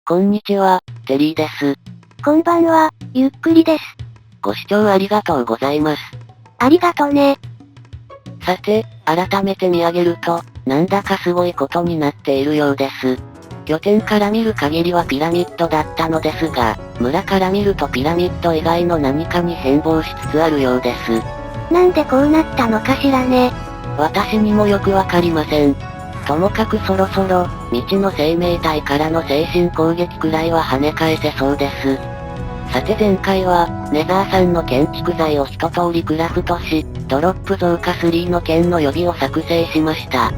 こんにちは、テリーです。こんばんは、ゆっくりです。ご視聴ありがとうございます。ありがとね。さて、改めて見上げると、なんだかすごいことになっているようです。拠点から見る限りはピラミッドだったのですが、村から見るとピラミッド以外の何かに変貌しつつあるようです。なんでこうなったのかしらね。私にもよくわかりません。ともかくそろそろ、未知の生命体からの精神攻撃くらいは跳ね返せそうです。さて前回は、ネザーさんの建築材を一通りクラフトし、ドロップ増加3の剣の予備を作成しました。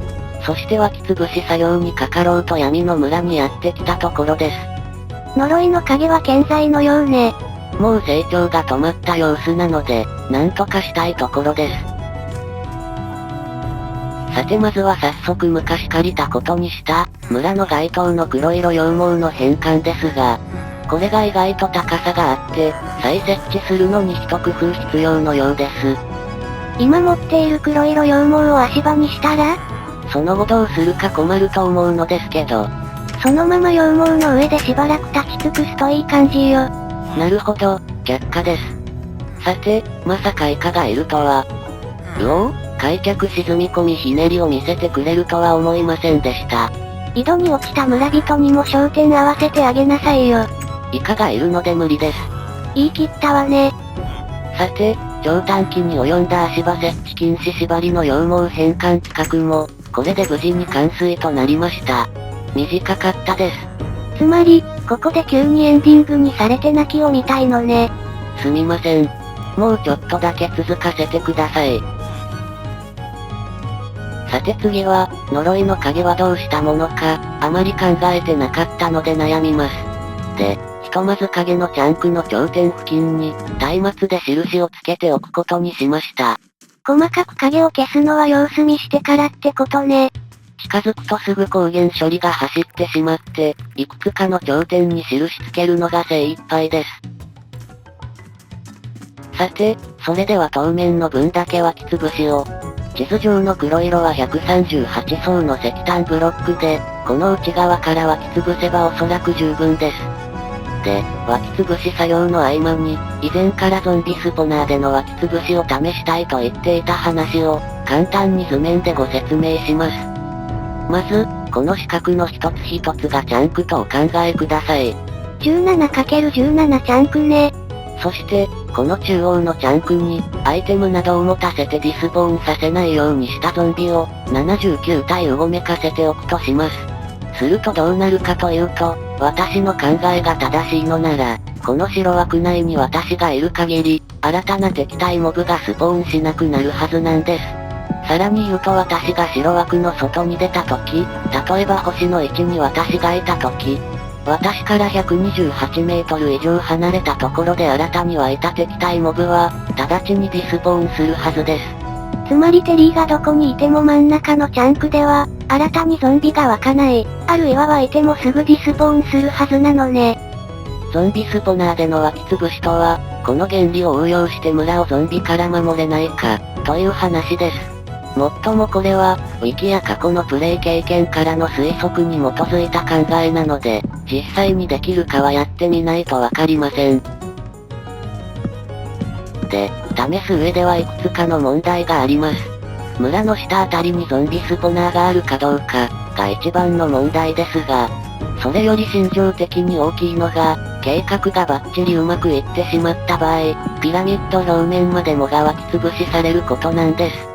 そして湧き潰し作業にかかろうと闇の村にやってきたところです。呪いの影は健在のようね。もう成長が止まった様子なので、なんとかしたいところです。さてまずは早速昔借りたことにした、村の街灯の黒色羊毛の変換ですが、これが意外と高さがあって、再設置するのに一工夫必要のようです。今持っている黒色羊毛を足場にしたら？その後どうするか困ると思うのですけど。そのまま羊毛の上でしばらく立ち尽くすといい感じよ。なるほど、却下です。さて、まさかイカがいるとは。開脚沈み込みひねりを見せてくれるとは思いませんでした。井戸に落ちた村人にも焦点合わせてあげなさいよ。イカがいるので無理です。言い切ったわね。さて、長短期に及んだ足場設置禁止縛りの羊毛変換企画も、これで無事に完遂となりました。短かったです。つまり、ここで急にエンディングにされて泣きを見たいのね。すみません。もうちょっとだけ続かせてください。さて次は、呪いの影はどうしたものか、あまり考えてなかったので悩みます。で、ひとまず影のチャンクの頂点付近に、松明で印をつけておくことにしました。細かく影を消すのは様子見してからってことね。近づくとすぐ光源処理が走ってしまって、いくつかの頂点に印つけるのが精一杯です。さて、それでは当面の分だけ湧き潰しを。地図上の黒色は138層の石炭ブロックで、この内側から湧き潰せばおそらく十分です。で、湧き潰し作業の合間に、以前からゾンビスポナーでの湧き潰しを試したいと言っていた話を、簡単に図面でご説明します。まず、この四角の一つ一つがチャンクとお考えください。17×17 チャンクね。そして、この中央のチャンクに、アイテムなどを持たせてディスポーンさせないようにしたゾンビを、79体うごめかせておくとします。するとどうなるかというと、私の考えが正しいのなら、この白枠内に私がいる限り、新たな敵対モブがスポーンしなくなるはずなんです。さらに言うと私が白枠の外に出た時、例えば星の位置に私がいた時、私から128メートル以上離れたところで新たに湧いた敵対モブは、直ちにディスポーンするはずです。つまりテリーがどこにいても真ん中のチャンクでは、新たにゾンビが湧かない、あるいは湧いてもすぐディスポーンするはずなのね。ゾンビスポナーでの湧き潰しとは、この原理を応用して村をゾンビから守れないか、という話です。もっともこれは、ウィキや過去のプレイ経験からの推測に基づいた考えなので、実際にできるかはやってみないとわかりません。で、試す上ではいくつかの問題があります。村の下あたりにゾンビスポナーがあるかどうか、が一番の問題ですが、それより心情的に大きいのが、計画がバッチリうまくいってしまった場合、ピラミッド表面までもが湧き潰しされることなんです。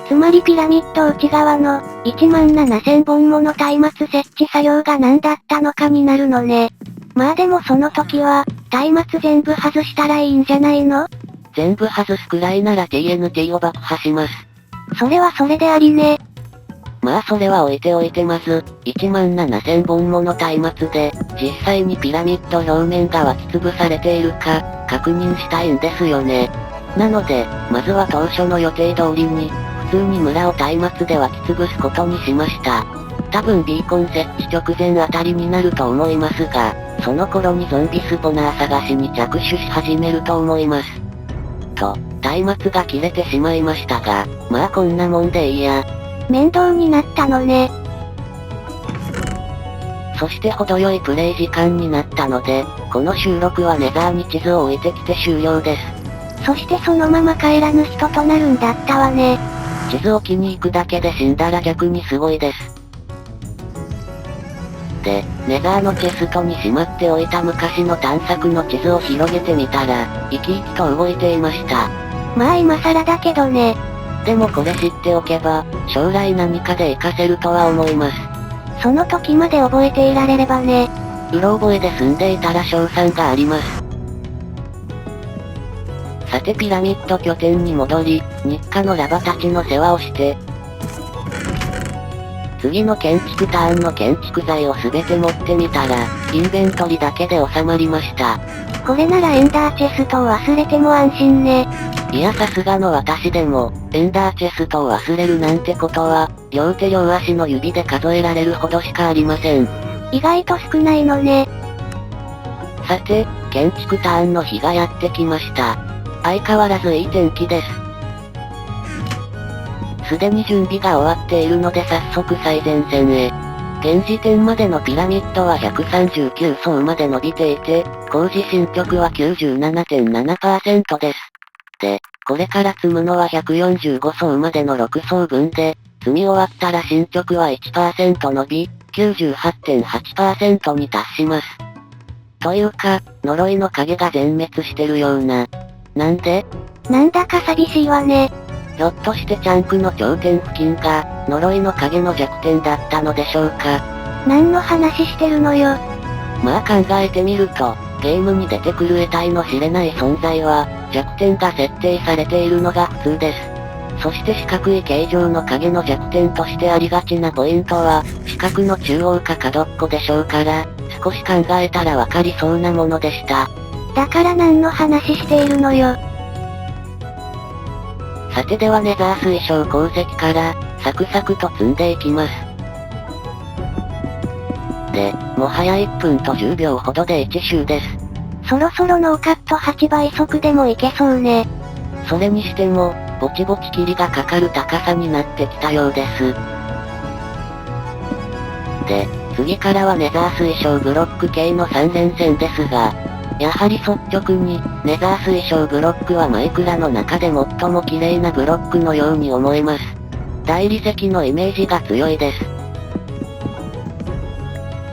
つまりピラミッド内側の、17000本もの松明設置作業が何だったのかになるのね。まあでもその時は、松明全部外したらいいんじゃないの？全部外すくらいなら TNT を爆破します。それはそれでありね。まあそれは置いておいてまず、17000本もの松明で、実際にピラミッド表面が湧き潰されているか、確認したいんですよね。なので、まずは当初の予定通りに、普通に村を松明で湧き潰すことにしました。多分ビーコン設置直前あたりになると思いますが、その頃にゾンビスポナー探しに着手し始めると思います。と、松明が切れてしまいましたが、まあこんなもんでいいや。面倒になったのね。そして程よいプレイ時間になったので、この収録はネザーに地図を置いてきて終了です。そしてそのまま帰らぬ人となるんだったわね。地図置きに行くだけで死んだら逆にすごいです。で、ネザーのチェストにしまっておいた昔の探索の地図を広げてみたら、生き生きと動いていました。まあ今更だけどね。でもこれ知っておけば、将来何かで活かせるとは思います。その時まで覚えていられればね。うろ覚えで住んでいたら賞賛があります。さてピラミッド拠点に戻り、日課のラバたちの世話をして、次の建築ターンの建築材を全て持ってみたら、インベントリだけで収まりました。これならエンダーチェストを忘れても安心ね。いやさすがの私でも、エンダーチェストを忘れるなんてことは、両手両足の指で数えられるほどしかありません。意外と少ないのね。さて、建築ターンの日がやってきました。相変わらずいい天気です。すでに準備が終わっているので早速最前線へ。現時点までのピラミッドは139層まで伸びていて、工事進捗は 97.7% です。で、これから積むのは145層までの6層分で、積み終わったら進捗は 1% 伸び、98.8% に達します。というか、呪いの影が全滅してるような。なんで？なんだか寂しいわね。ひょっとしてチャンクの頂点付近が、呪いの影の弱点だったのでしょうか。何の話してるのよ。まあ考えてみると、ゲームに出てくる得体の知れない存在は、弱点が設定されているのが普通です。そして四角い形状の影の弱点としてありがちなポイントは、四角の中央か角っこでしょうから、少し考えたらわかりそうなものでした。だから何の話しているのよ。さてではネザー水晶鉱石から、サクサクと積んでいきます。で、もはや1分と10秒ほどで1周です。そろそろノーカット8倍速でもいけそうね。それにしても、ぼちぼち霧がかかる高さになってきたようです。で、次からはネザー水晶ブロック系の3連戦ですが、やはり率直に、ネザー水晶ブロックはマイクラの中で最も綺麗なブロックのように思えます。大理石のイメージが強いです。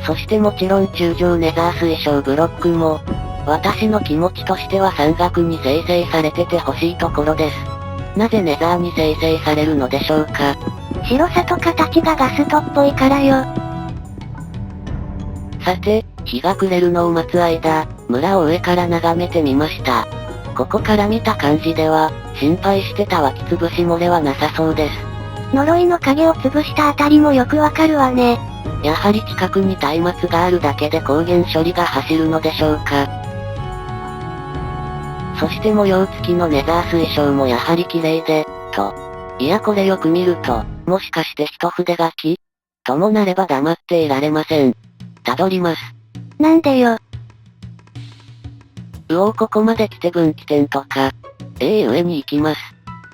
そしてもちろん中上ネザー水晶ブロックも、私の気持ちとしては山岳に生成されてて欲しいところです。なぜネザーに生成されるのでしょうか。白さと形がガストっぽいからよ。さて、日が暮れるのを待つ間、村を上から眺めてみました。ここから見た感じでは、心配してた湧き潰し漏れはなさそうです。呪いの影を潰したあたりもよくわかるわね。やはり近くに松明があるだけで光源処理が走るのでしょうか。そして模様付きのネザー水晶もやはり綺麗で、と。いやこれよく見ると、もしかして一筆書きともなれば黙っていられません。たどります。なんでよ。ここまで来て分岐点とか。上に行きます。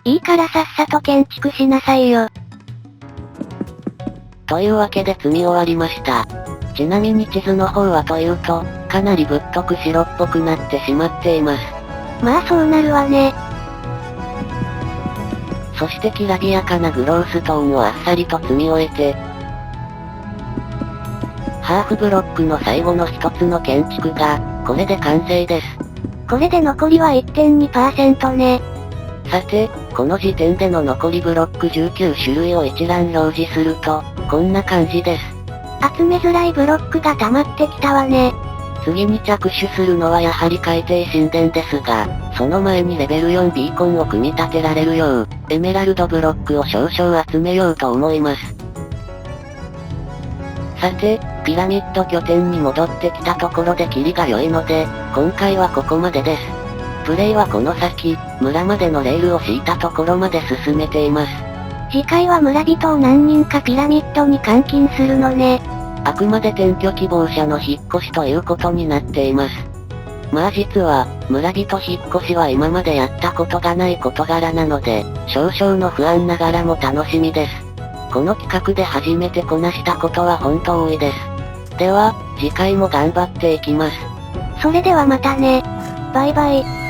いいからさっさと建築しなさいよ。というわけで積み終わりました。ちなみに地図の方はというと、かなりぶっとく白っぽくなってしまっています。まあそうなるわね。そしてきらびやかなグローストーンをあっさりと積み終えて、ハーフブロックの最後の一つの建築が、これで完成です。これで残りは 1.2% ね。さて、この時点での残りブロック19種類を一覧表示すると、こんな感じです。集めづらいブロックが溜まってきたわね。次に着手するのはやはり海底神殿ですが、その前にレベル4ビーコンを組み立てられるよう、エメラルドブロックを少々集めようと思います。さて、ピラミッド拠点に戻ってきたところでキリが良いので、今回はここまでです。プレイはこの先、村までのレールを敷いたところまで進めています。次回は村人を何人かピラミッドに監禁するのね。あくまで転居希望者の引っ越しということになっています。まあ実は、村人引っ越しは今までやったことがない事柄なので、少々の不安ながらも楽しみです。この企画で初めてこなしたことは本当多いです。では、次回も頑張っていきます。それではまたね。バイバイ。